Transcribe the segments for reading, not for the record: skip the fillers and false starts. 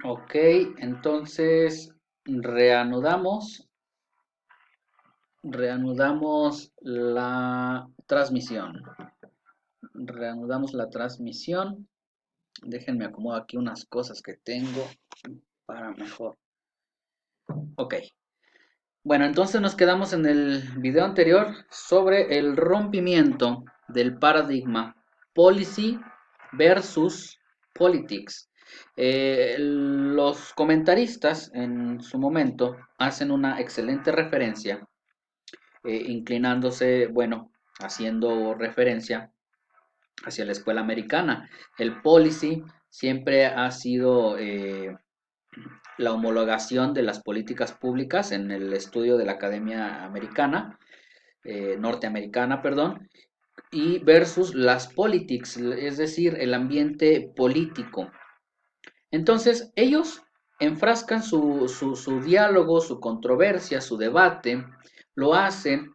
Ok, entonces reanudamos, reanudamos la transmisión. Reanudamos la transmisión. Déjenme acomodar aquí unas cosas que tengo para mejor. Ok. Bueno, entonces nos quedamos en el video anterior sobre el rompimiento del paradigma policy versus politics. Los comentaristas en su momento hacen una excelente referencia, inclinándose, bueno, haciendo referencia hacia la escuela americana. El policy siempre ha sido la homologación de las políticas públicas en el estudio de la Academia Americana, norteamericana, perdón, y versus las politics, es decir, el ambiente político. Entonces, ellos enfrascan su diálogo, su controversia, su debate, lo hacen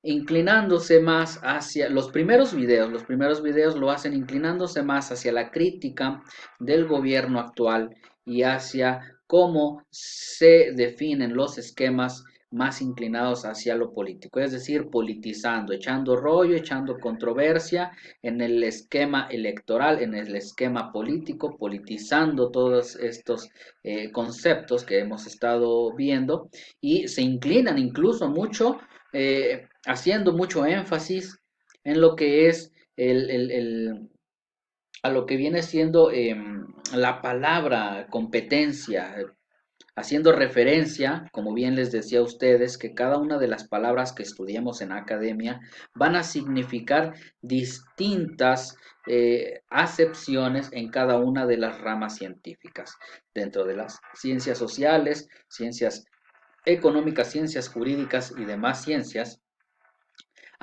inclinándose más hacia los primeros videos lo hacen inclinándose más hacia la crítica del gobierno actual y hacia cómo se definen los esquemas más inclinados hacia lo político, es decir, politizando, echando rollo, echando controversia en el esquema electoral, en el esquema político, politizando todos estos conceptos que hemos estado viendo y se inclinan incluso mucho haciendo mucho énfasis en lo que es a lo que viene siendo la palabra competencia, haciendo referencia, como bien les decía a ustedes, que cada una de las palabras que estudiamos en academia van a significar distintas acepciones en cada una de las ramas científicas, dentro de las ciencias sociales, ciencias económicas, ciencias jurídicas y demás ciencias.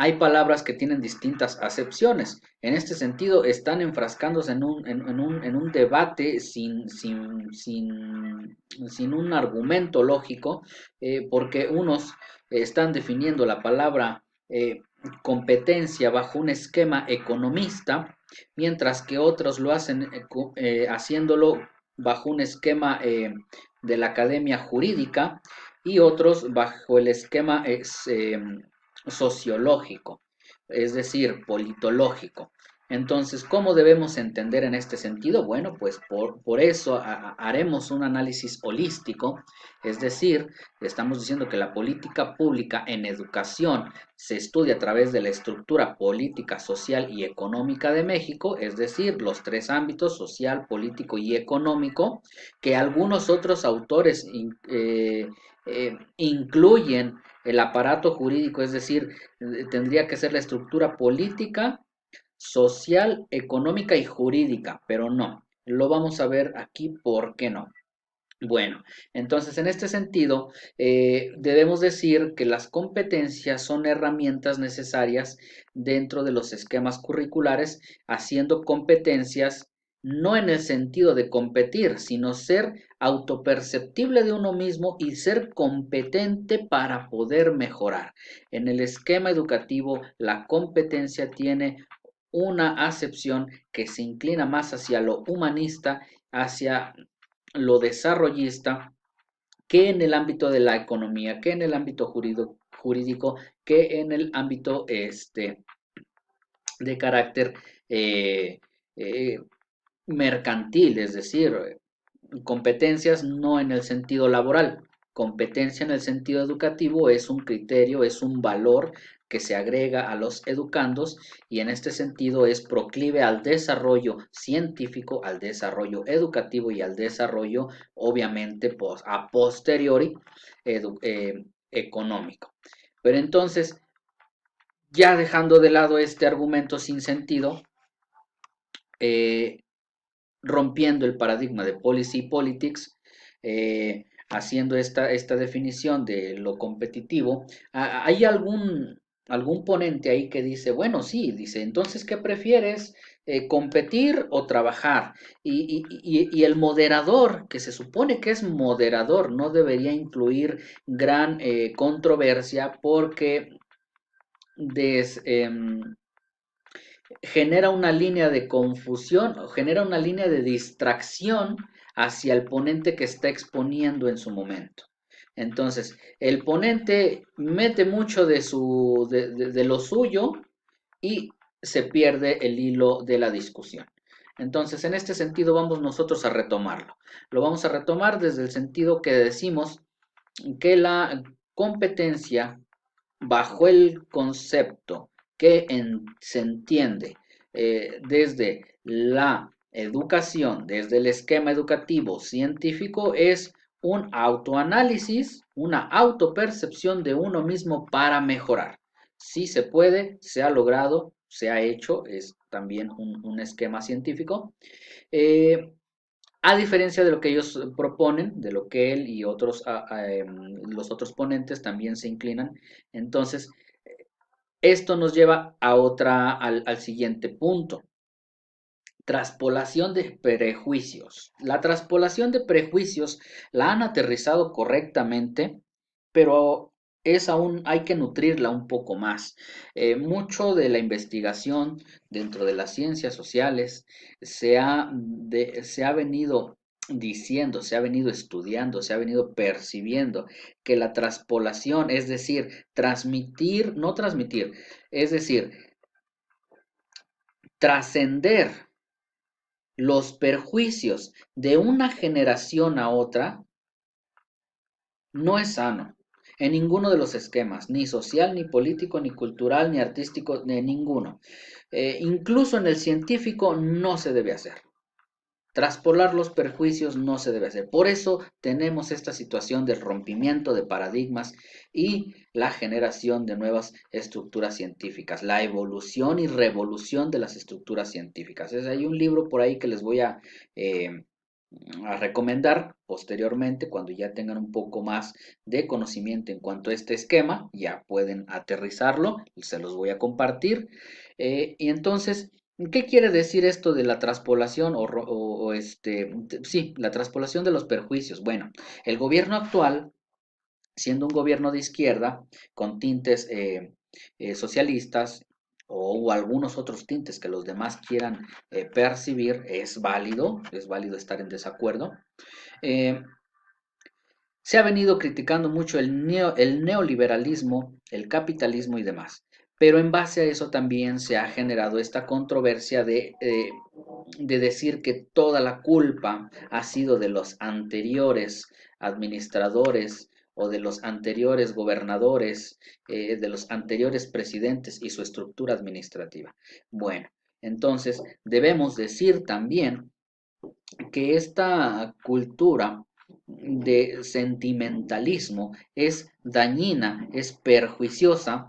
Hay palabras que tienen distintas acepciones. En este sentido, están enfrascándose en un debate sin un argumento lógico, porque unos están definiendo la palabra competencia bajo un esquema economista, mientras que otros lo hacen haciéndolo bajo un esquema de la academia jurídica y otros bajo el esquema sociológico, es decir, politológico. Entonces, ¿cómo debemos entender en este sentido? Bueno, pues por eso haremos un análisis holístico, es decir, estamos diciendo que la política pública en educación se estudia a través de la estructura política, social y económica de México, es decir, los tres ámbitos, social, político y económico, que algunos otros autores incluyen el aparato jurídico, es decir, tendría que ser la estructura política, social, económica y jurídica, pero no. Lo vamos a ver aquí por qué no. Bueno, entonces en este sentido, debemos decir que las competencias son herramientas necesarias dentro de los esquemas curriculares, haciendo competencias no en el sentido de competir, sino ser autoperceptible de uno mismo y ser competente para poder mejorar. En el esquema educativo, la competencia tiene una acepción que se inclina más hacia lo humanista, hacia lo desarrollista, que en el ámbito de la economía, que en el ámbito jurídico, que en el ámbito de carácter eh, eh, mercantil, es decir, competencias no en el sentido laboral. Competencia en el sentido educativo es un criterio, es un valor que se agrega a los educandos y en este sentido es proclive al desarrollo científico, al desarrollo educativo y al desarrollo, obviamente, a posteriori económico. Pero entonces, ya dejando de lado este argumento sin sentido, eh, rompiendo el paradigma de policy y politics, haciendo esta definición de lo competitivo, hay algún ponente ahí que dice, bueno, sí, dice, entonces, ¿qué prefieres? ¿Competir o trabajar? Y el moderador, que se supone que es moderador, no debería incluir gran controversia porque des, genera una línea de confusión, genera una línea de distracción hacia el ponente que está exponiendo en su momento. Entonces, el ponente mete mucho de lo suyo y se pierde el hilo de la discusión. Entonces, en este sentido, vamos nosotros a retomarlo. Lo vamos a retomar desde el sentido que decimos que la competencia, bajo el concepto que se entiende desde la educación, desde el esquema educativo científico, es un autoanálisis, una autopercepción de uno mismo para mejorar. Si se puede, se ha logrado, se ha hecho, es también un esquema científico. Eh, a diferencia de lo que ellos proponen, de lo que él y otros, los otros ponentes también se inclinan, entonces esto nos lleva a al siguiente punto. Traspolación de prejuicios. La traspolación de prejuicios la han aterrizado correctamente, pero es aún, hay que nutrirla un poco más. Mucho de la investigación dentro de las ciencias sociales se ha venido diciendo, se ha venido estudiando, se ha venido percibiendo que la traspolación, es decir, transmitir, no transmitir, es decir, trascender los perjuicios de una generación a otra no es sano en ninguno de los esquemas, ni social, ni político, ni cultural, ni artístico, de ninguno. Incluso en el científico no se debe hacer. Traspolar los perjuicios no se debe hacer. Por eso tenemos esta situación del rompimiento de paradigmas y la generación de nuevas estructuras científicas, la evolución y revolución de las estructuras científicas. Hay un libro por ahí que les voy eh, a recomendar posteriormente, cuando ya tengan un poco más de conocimiento en cuanto a este esquema, ya pueden aterrizarlo y se los voy a compartir. Y entonces, ¿qué quiere decir esto de la traspolación sí, la traspolación de los perjuicios? Bueno, el gobierno actual, siendo un gobierno de izquierda con tintes socialistas o algunos otros tintes que los demás quieran percibir, es válido estar en desacuerdo. Eh, Se ha venido criticando mucho el neoliberalismo, el capitalismo y demás. Pero en base a eso también se ha generado esta controversia de decir que toda la culpa ha sido de los anteriores administradores o de los anteriores gobernadores, de los anteriores presidentes y su estructura administrativa. Bueno, entonces debemos decir también que esta cultura de sentimentalismo es dañina, es perjuiciosa,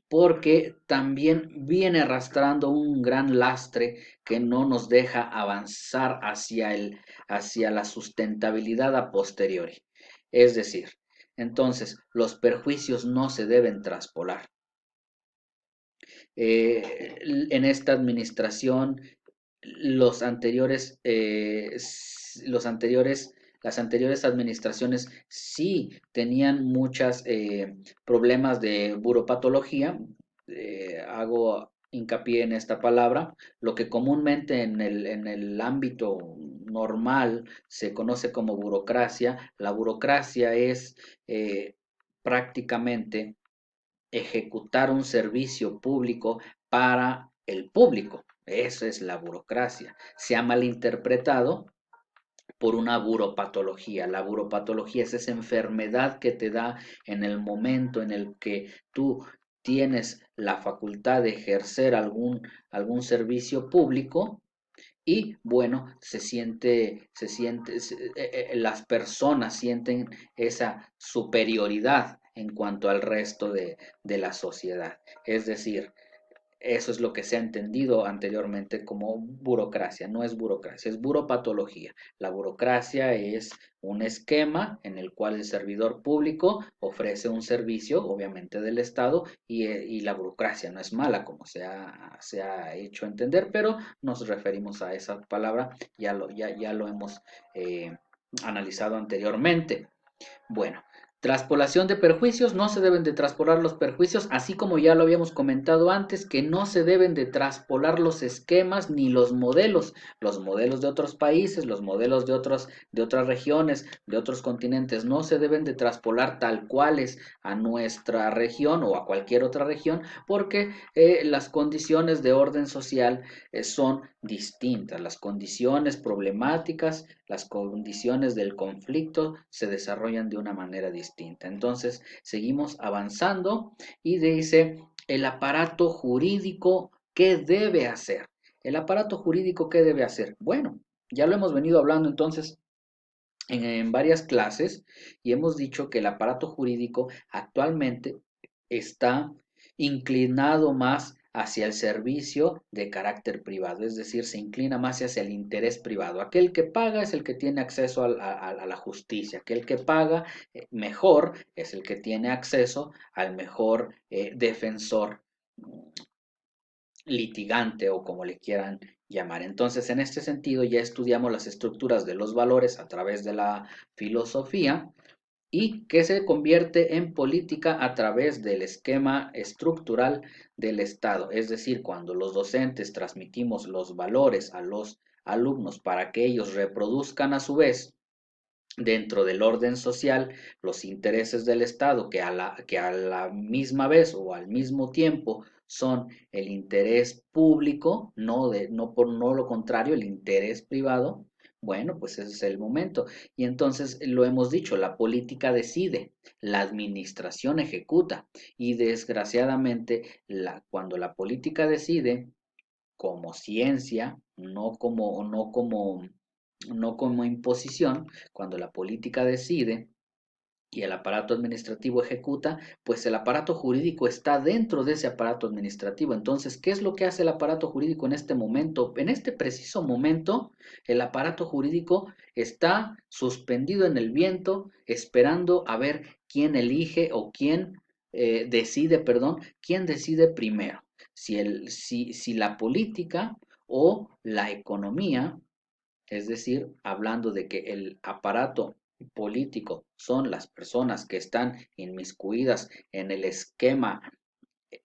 porque también viene arrastrando un gran lastre que no nos deja avanzar hacia la sustentabilidad a posteriori. Es decir, entonces los perjuicios no se deben traspolar. En esta administración los anteriores, los anteriores, las anteriores administraciones sí tenían muchos problemas de buropatología. Hago hincapié en esta palabra, lo que comúnmente en el ámbito normal se conoce como burocracia. La burocracia es prácticamente ejecutar un servicio público para el público. Eso es la burocracia. Se ha malinterpretado por una buropatología. La buropatología es esa enfermedad que te da en el momento en el que tú tienes la facultad de ejercer algún servicio público y bueno, las personas sienten esa superioridad en cuanto al resto de la sociedad. Es decir, eso es lo que se ha entendido anteriormente como burocracia. No es burocracia, es buropatología. La burocracia es un esquema en el cual el servidor público ofrece un servicio, obviamente del Estado, y la burocracia no es mala como se ha hecho entender, pero nos referimos a esa palabra, ya lo hemos analizado anteriormente. Bueno, Traspolación de perjuicios, no se deben de traspolar los perjuicios, así como ya lo habíamos comentado antes, que no se deben de traspolar los esquemas ni los modelos de otros países, los modelos de otras regiones, de otros continentes, no se deben de traspolar tal cuales a nuestra región o a cualquier otra región, porque las condiciones de orden social son distintas, las condiciones problemáticas, las condiciones del conflicto se desarrollan de una manera distinta. Entonces, seguimos avanzando y dice el aparato jurídico, ¿qué debe hacer? El aparato jurídico, ¿qué debe hacer? Bueno, ya lo hemos venido hablando entonces en varias clases y hemos dicho que el aparato jurídico actualmente está inclinado más hacia el servicio de carácter privado, es decir, se inclina más hacia el interés privado. Aquel que paga es el que tiene acceso a la justicia, aquel que paga mejor es el que tiene acceso al mejor defensor litigante o como le quieran llamar. Entonces, en este sentido, ya estudiamos las estructuras de los valores a través de la filosofía y que se convierte en política a través del esquema estructural del Estado. Es decir, cuando los docentes transmitimos los valores a los alumnos para que ellos reproduzcan a su vez dentro del orden social los intereses del Estado, que a la misma vez o al mismo tiempo son el interés público, no lo contrario, el interés privado. Bueno, pues ese es el momento. Y entonces lo hemos dicho, la política decide, la administración ejecuta. Y desgraciadamente, cuando la política decide, como ciencia, no como imposición, cuando la política decide y el aparato administrativo ejecuta, pues el aparato jurídico está dentro de ese aparato administrativo. Entonces, ¿qué es lo que hace el aparato jurídico en este momento? En este preciso momento, el aparato jurídico está suspendido en el viento, esperando a ver quién elige o quién decide, perdón, quién decide primero. Si la política o la economía, es decir, hablando de que el aparato político son las personas que están inmiscuidas en el esquema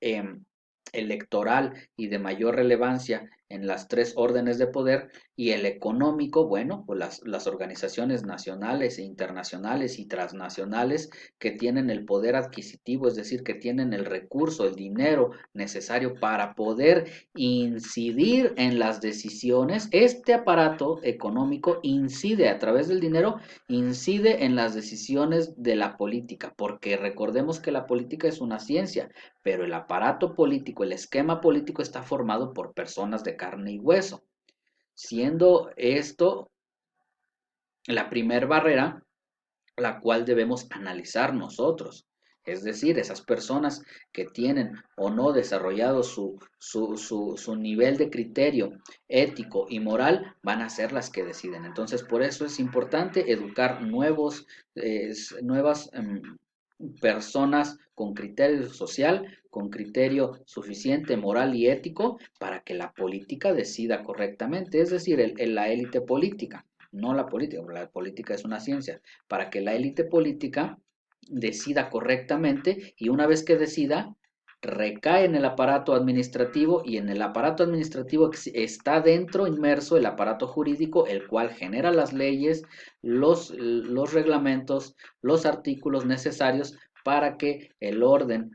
em, electoral y de mayor relevancia en las tres órdenes de poder, y el económico, bueno, pues las organizaciones nacionales e internacionales y transnacionales que tienen el poder adquisitivo, es decir, que tienen el recurso, el dinero necesario para poder incidir en las decisiones. Este aparato económico incide a través del dinero, incide en las decisiones de la política, porque recordemos que la política es una ciencia, pero el aparato político, el esquema político está formado por personas de carne y hueso, siendo esto la primer barrera la cual debemos analizar nosotros. Es decir, esas personas que tienen o no desarrollado su nivel de criterio ético y moral van a ser las que deciden. Entonces, por eso es importante educar nuevas personas con criterio social, con criterio suficiente, moral y ético, para que la política decida correctamente, es decir, la élite política, no la política es una ciencia, para que la élite política decida correctamente y una vez que decida, recae en el aparato administrativo y en el aparato administrativo está dentro inmerso el aparato jurídico, el cual genera las leyes, los reglamentos, los artículos necesarios para que el orden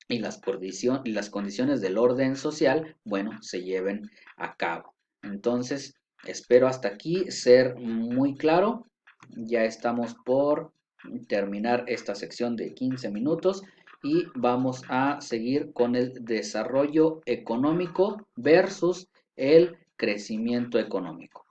y las condiciones del orden social, bueno, se lleven a cabo. Entonces, espero hasta aquí ser muy claro. Ya estamos por terminar esta sección de 15 minutos y vamos a seguir con el desarrollo económico versus el crecimiento económico.